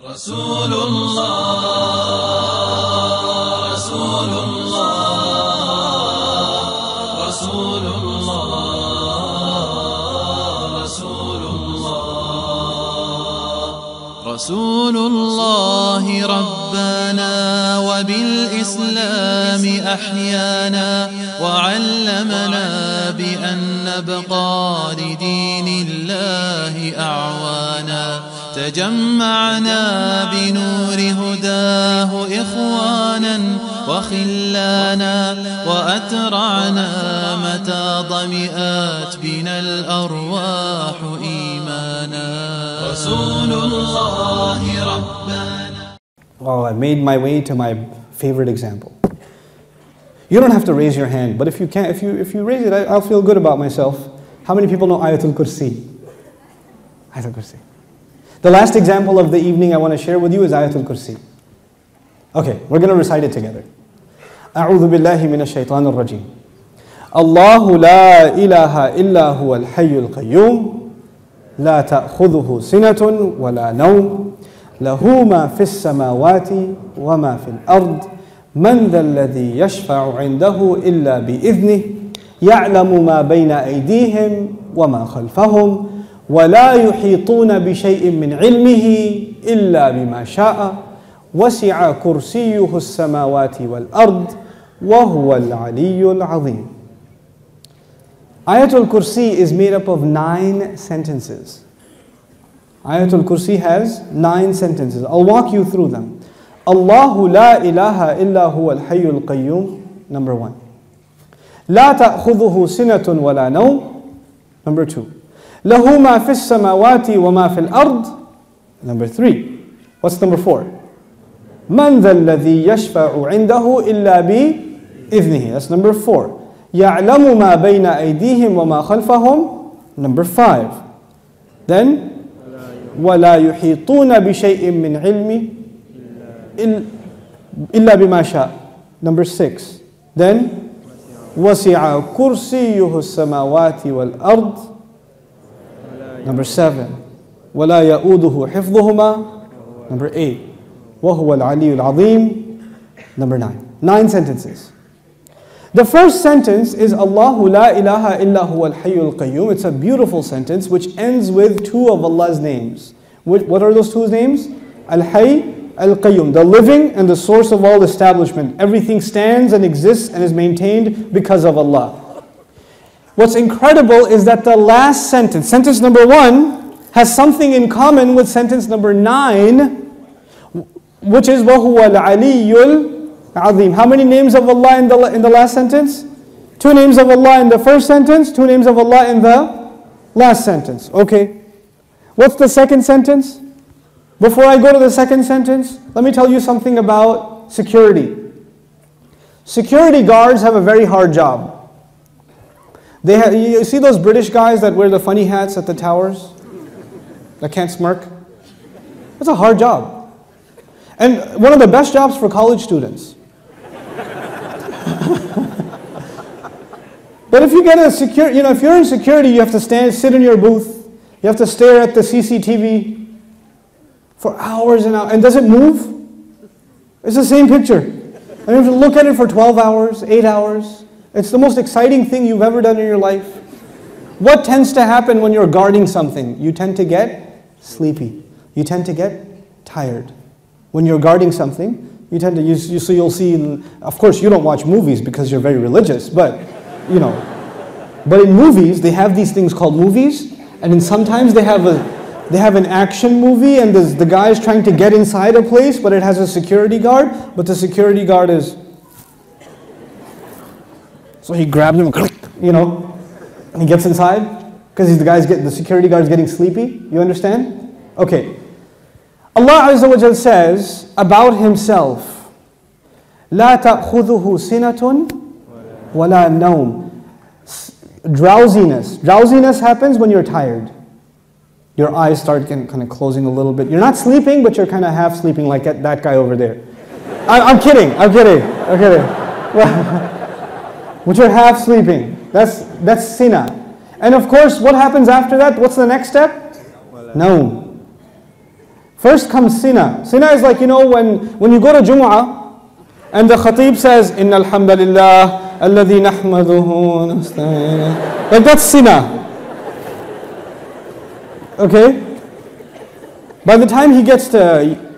Rasulullah, Rasulullah, Rasulullah, Rasulullah. Rasulullah ربنا وبالإسلام أحيانا وعلمنا بأن نبقى لدين الله أعوانا تجمعنا بنور هداه إخوانا وخلانا وأترعنا متى ضمئات بنا الأرواح إيمانا رسول الله ربنا. Oh, I made my way to my favorite example. You don't have to raise your hand, but if you can, if you raise it, I'll feel good about myself. How many people know Ajatul Qursi? Ajatul Qursi. The last example of the evening I want to share with you is Ajatul Qursi. Okay, we're going to recite it together. أعوذ بالله من الشيطان الرجيم. الله لا إله إلا هو الحي القيوم لا تأخذه سنة ولا نوم له ما في السماوات وما في الأرض من ذا الذي يشفع عنده إلا بإذنه يعلم ما بين أيديهم وما خلفهم ولا يحيطون بشيء من علمه إلا بما شاء وسع كرسيه السماوات والأرض وهو العلي العظيم. Ajatul Qursi is made up of 9 sentences. Ajatul Qursi has 9 sentences. I'll walk you through them. Allahu la ilaha illa huwa al-hayyul qayyum, number 1. La ta'khudhuhu sinatun wa la nawm, number 2. Lahu ma fis samawati wa ma fil ard, number 3. What's number 4? Man dha alladhi yashfa'u 'indahu illa bi idhnihi, that's number 4. Ya'lamu ma bayna aydihim wa ma khalfahum, number 5. Then وَلَا يُحِيطُونَ بِشَيْءٍ مِّنْ عِلْمِ إِلَّا بِمَا شَاءَ, number 6. Then وَسِعَ كُرْسِيُّهُ السَّمَاوَاتِ وَالْأَرْضِ, number 7. وَلَا يَؤُودُهُ حِفْظُهُمَا, number 8. وَهُوَ الْعَلِيُّ الْعَظِيمُ, number 9. 9 sentences. The first sentence is Allahu la ilaha illa huwa al-hayyul qayyum. It's a beautiful sentence which ends with 2 of Allah's names. What are those 2 names? Al-Hayy, Al-Qayyum, the living and the source of all establishment. Everything stands and exists and is maintained because of Allah. What's incredible is that the last sentence, sentence number 1, has something in common with sentence number 9, which is وَهُوَ الْعَلِيُّ Azim. How many names of Allah in the last sentence? 2 names of Allah in the first sentence, 2 names of Allah in the last sentence. Okay. What's the second sentence? Before I go to the second sentence, let me tell you something about security. Security guards have a very hard job. You see those British guys that wear the funny hats at the towers? That can't smirk? That's a hard job. And one of the best jobs for college students. But if you get a security, if you're in security, you have to sit in your booth. You have to stare at the CCTV for hours and hours. And does it move? It's the same picture. And you have to look at it for 12 hours, 8 hours. It's the most exciting thing you've ever done in your life. What tends to happen when you're guarding something? You tend to get sleepy. You tend to get tired. When you're guarding something, you tend to, so you'll see, of course you don't watch movies because you're very religious, but but in movies, they have these things called movies, and then sometimes they have an action movie, and the guy is trying to get inside a place, but it has a security guard, but the security guard is, so he grabs him, and he gets inside, because the security guard is getting sleepy. You understand? Okay. Allah Azza wa Jal says about Himself, لا تأخذه سنة ولا نوم. Drowsiness. Drowsiness happens when you're tired. Your eyes start kind of closing a little bit. You're not sleeping, but you're kind of half sleeping like that guy over there. I'm kidding. But you're half sleeping. That's sina. And of course, what happens after that? What's the next step? No. First comes Sina. Sina is like, you know, when you go to Jumu'ah and the khatib says, Inna alhamdulillah, alladhi nahmaduhu, nasta'in. Like that's Sina. Okay? By the time he gets to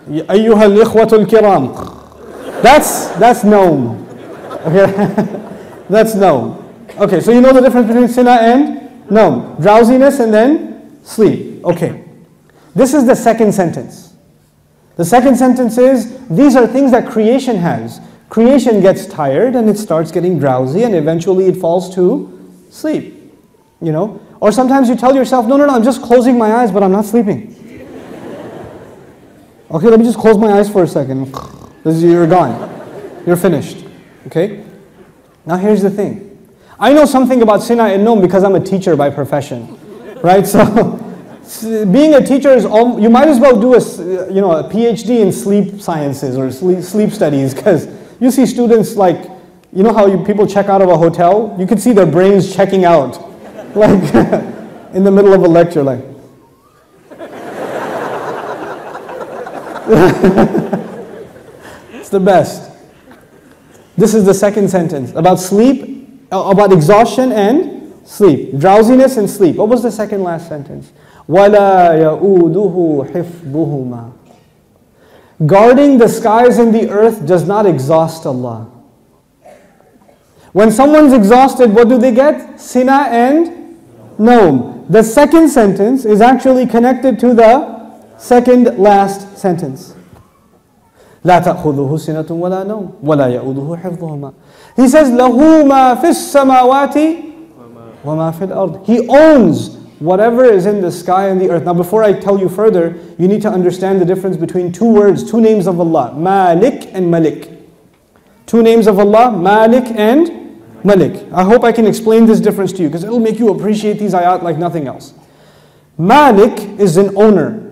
Ayyuha al-ikhwatul kiram, that's Noum. Okay? That's Noum. Okay, so you know the difference between Sina and Noum. Drowsiness and then sleep. Okay. This is the second sentence. The second sentence is, these are things that creation has. Creation gets tired and it starts getting drowsy and eventually it falls to sleep. You know? Or sometimes you tell yourself, no, I'm just closing my eyes, but I'm not sleeping. Okay, let me just close my eyes for a second. You're gone. You're finished. Okay? Now here's the thing. I know something about Sina and Noum because I'm a teacher by profession. Right? So, being a teacher is, you might as well do a PhD in sleep sciences or sleep studies, because you see students like, you know how people check out of a hotel? You can see their brains checking out. Like, in the middle of a lecture, like. It's the best. This is the second sentence about sleep, about exhaustion and sleep. Drowsiness and sleep. What was the second last sentence? وَلَا يَؤُودُهُ حِفْظُهُمَا. Guarding the skies and the earth does not exhaust Allah. When someone's exhausted, what do they get? Sina and Noum. The second sentence is actually connected to the second last sentence. لا تأخذه سنة ولا نوم ولا يؤوده حفظهما. He says له ما في السماوات وما في الأرض. He owns whatever is in the sky and the earth. Now before I tell you further, you need to understand the difference between two words, two names of Allah, Malik and Malik. Two names of Allah, Malik and Malik. I hope I can explain this difference to you because it will make you appreciate these ayat like nothing else. Malik is an owner.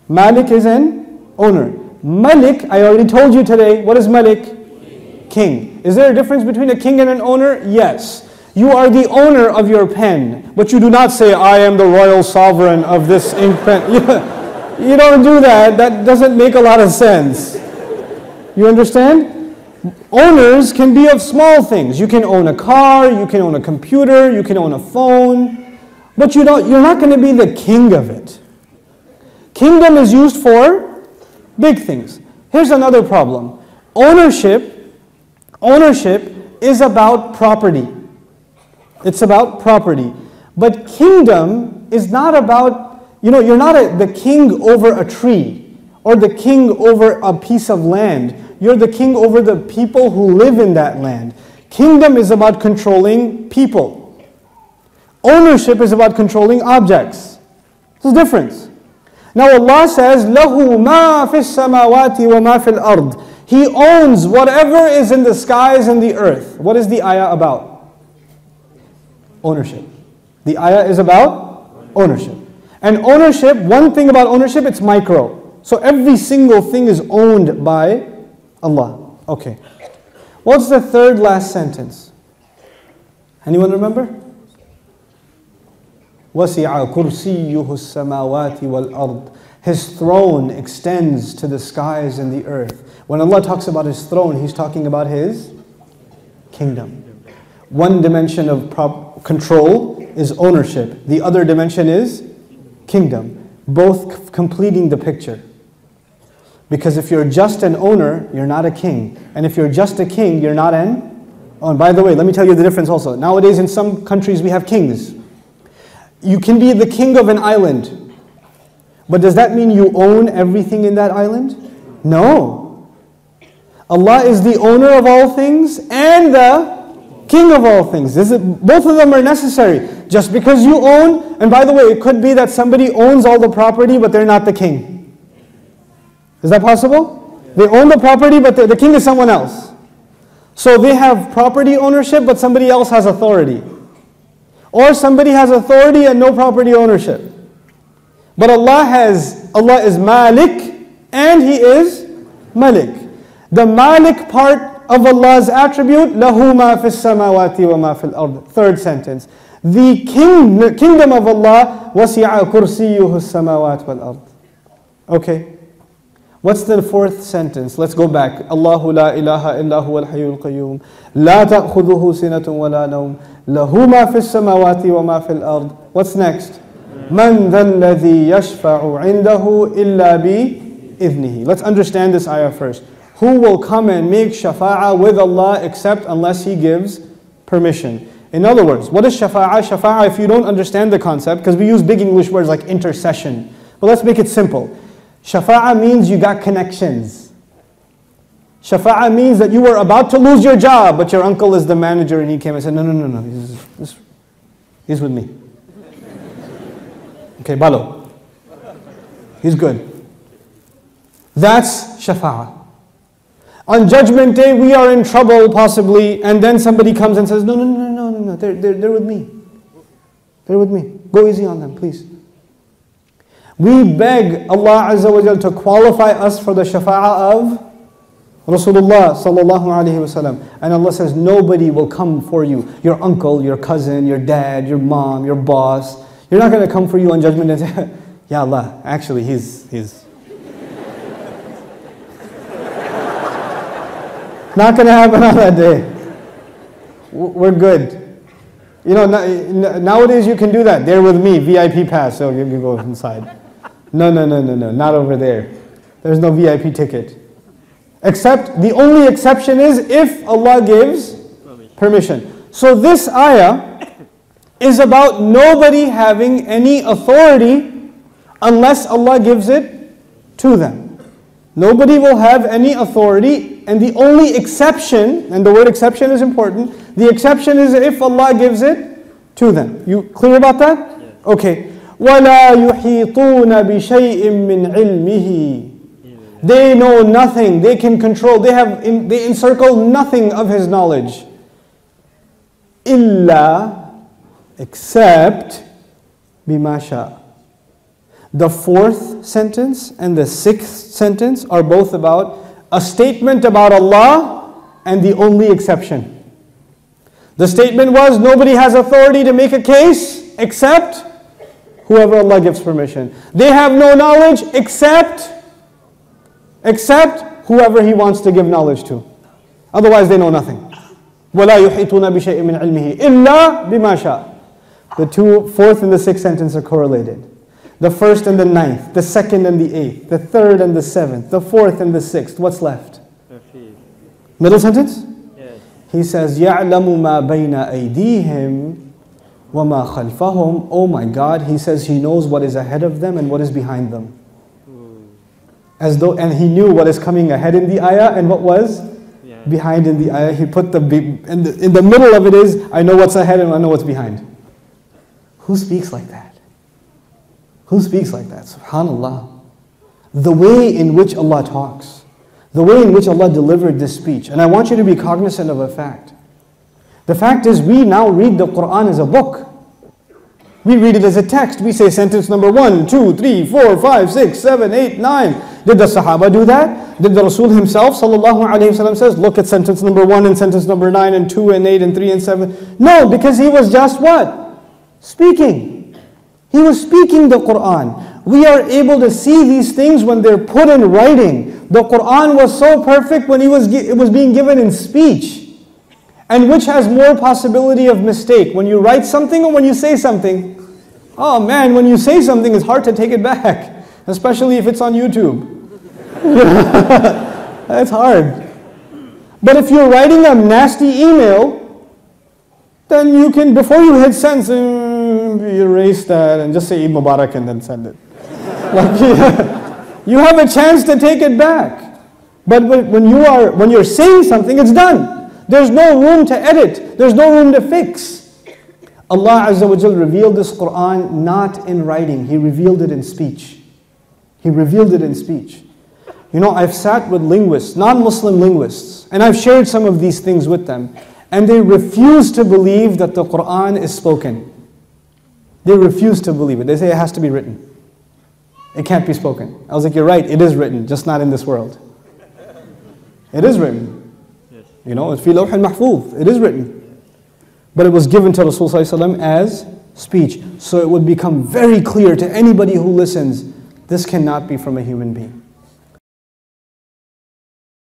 Malik is an owner. Malik, I already told you today, what is Malik? King. Is there a difference between a king and an owner? Yes. You are the owner of your pen, but you do not say, I am the royal sovereign of this ink pen. You don't do that. That doesn't make a lot of sense. You understand? Owners can be of small things. You can own a car, you can own a computer, you can own a phone, but you're not going to be the king of it. Kingdom is used for big things. Here's another problem. Ownership is about property. It's about property. But kingdom is not about, you're not the king over a tree or the king over a piece of land. You're the king over the people who live in that land. Kingdom is about controlling people. Ownership is about controlling objects. There's a difference. Now Allah says, لَهُ مَا فِي السَّمَاوَاتِ وَمَا فِي الْأَرْضِ. He owns whatever is in the skies and the earth. What is the ayah about? Ownership. The ayah is about ownership. And ownership, one thing about ownership, it's micro. So every single thing is owned by Allah. Okay. What's the third last sentence? Anyone remember? وَسِعَ كُرْسِيُّهُ السَّمَاوَاتِ وَالْأَرْضِ. His throne extends to the skies and the earth. When Allah talks about His throne, He's talking about His kingdom. One dimension of control is ownership. The other dimension is kingdom. Both completing the picture. Because if you're just an owner, you're not a king. And if you're just a king, you're not an owner. By the way, let me tell you the difference also. Nowadays in some countries we have kings. You can be the king of an island. But does that mean you own everything in that island? No. Allah is the owner of all things and the king of all things. Both of them are necessary. Just because you own, and by the way, it could be that somebody owns all the property but they're not the king. Is that possible? They own the property but the king is someone else. So they have property ownership but somebody else has authority. Or somebody has authority and no property ownership. But Allah is Malik and He is Malik. The Malik part of Allah's attribute, لَهُ مَا فِي السَّمَاوَاتِ وَمَا فِي الْأَرْضِ. Third sentence. The kingdom of Allah, وَسِعَ كُرْسِيُّهُ السَّمَاوَاتِ وَالْأَرْضِ. Okay. What's the fourth sentence? Let's go back. Allahu la ilaha illa huwa al-hayyul qayyum. La ta'khudhuhu sinatun wa la nawm. Lahu ma fi as-samawati wa ma fi al-ard. What's next? Man dha alladhi yashfa'u 'indahu illa bi idhnihi. Let's understand this ayah first. Who will come and make shafa'ah with Allah except unless He gives permission? In other words, what is shafa'ah? Shafa'ah, if you don't understand the concept, because we use big English words like intercession. But let's make it simple. Shafa'ah means you got connections. Shafa'ah means that you were about to lose your job, but your uncle is the manager and he came and said, no, he's with me. Okay, Balo. He's good. That's shafa'ah. On Judgment Day, we are in trouble possibly, and then somebody comes and says, no, they're with me. They're with me. Go easy on them, please. We beg Allah Azza wa Jal to qualify us for the shafa'ah of Rasulullah sallallahu alayhi wa sallam. And Allah says, nobody will come for you. Your uncle, your cousin, your dad, your mom, your boss. You're not going to come for you on Judgment Day and say, Ya Allah, actually he's not going to happen on that day. We're good. You know, nowadays you can do that. They're with me, VIP pass, so you can go inside. No, not over there. There's no VIP ticket. Except, the only exception is if Allah gives permission. So this ayah is about nobody having any authority unless Allah gives it to them. Nobody will have any authority, and the only exception, and the word exception is important, the exception is if Allah gives it to them. You clear about that? Yes. Okay. وَلَا يُحِيطُونَ بِشَيْءٍ مِّنْ عِلْمِهِ. They know nothing, they can control, they encircle nothing of His knowledge. إِلَّا, except بِمَا شَاءَ. The fourth sentence and the sixth sentence are both about a statement about Allah and the only exception. The statement was, nobody has authority to make a case except whoever Allah gives permission. They have no knowledge except whoever He wants to give knowledge to. Otherwise they know nothing. وَلَا يُحِيطُونَ بِشَيْءٍ مِّنْ عِلْمِهِ إِلَّا بِمَا شَاءَ. The fourth and the sixth sentence are correlated. The first and the ninth, the second and the eighth, the third and the seventh, the fourth and the sixth. What's left? Middle sentence? Yes. He says, يَعْلَمُ مَا بَيْنَ أَيْدِيهِمْ وَمَا خَلْفَهُمْ. Oh my God, He says He knows what is ahead of them and what is behind them. As though, and He knew what is coming ahead in the ayah and what was behind in the ayah. He put in the middle of it is, I know what's ahead and I know what's behind. Who speaks like that? Who speaks like that? SubhanAllah. The way in which Allah talks, the way in which Allah delivered this speech. And I want you to be cognizant of a fact. The fact is, we now read the Quran as a book. We read it as a text. We say sentence number 1, 2, 3, 4, 5, 6, 7, 8, 9. Did the Sahaba do that? Did the Rasul himself, sallallahu alayhi wasallam, says, look at sentence number 1 and sentence number 9 and 2 and 8 and 3 and 7? No, because he was just what? Speaking. He was speaking the Quran. We are able to see these things when they're put in writing. The Quran was so perfect when it was being given in speech. And which has more possibility of mistake? When you write something or when you say something? Oh man, when you say something, it's hard to take it back. Especially if it's on YouTube. That's hard. But if you're writing a nasty email, then you can, before you hit send, erase that and just say Eid Mubarak and then send it. You have a chance to take it back. But when you're saying something, it's done. There's no room to edit. There's no room to fix. Allah Azza wa Jal revealed this Quran not in writing. He revealed it in speech. He revealed it in speech. You know, I've sat with linguists, non-Muslim linguists, and I've shared some of these things with them, and they refuse to believe that the Quran is spoken. They refuse to believe it. They say it has to be written. It can't be spoken. I was like, you're right, it is written, just not in this world. It is written. You know, it's fi lawh al-mahfuz. It is written. But it was given to Rasulullah as speech. So it would become very clear to anybody who listens This cannot be from a human being.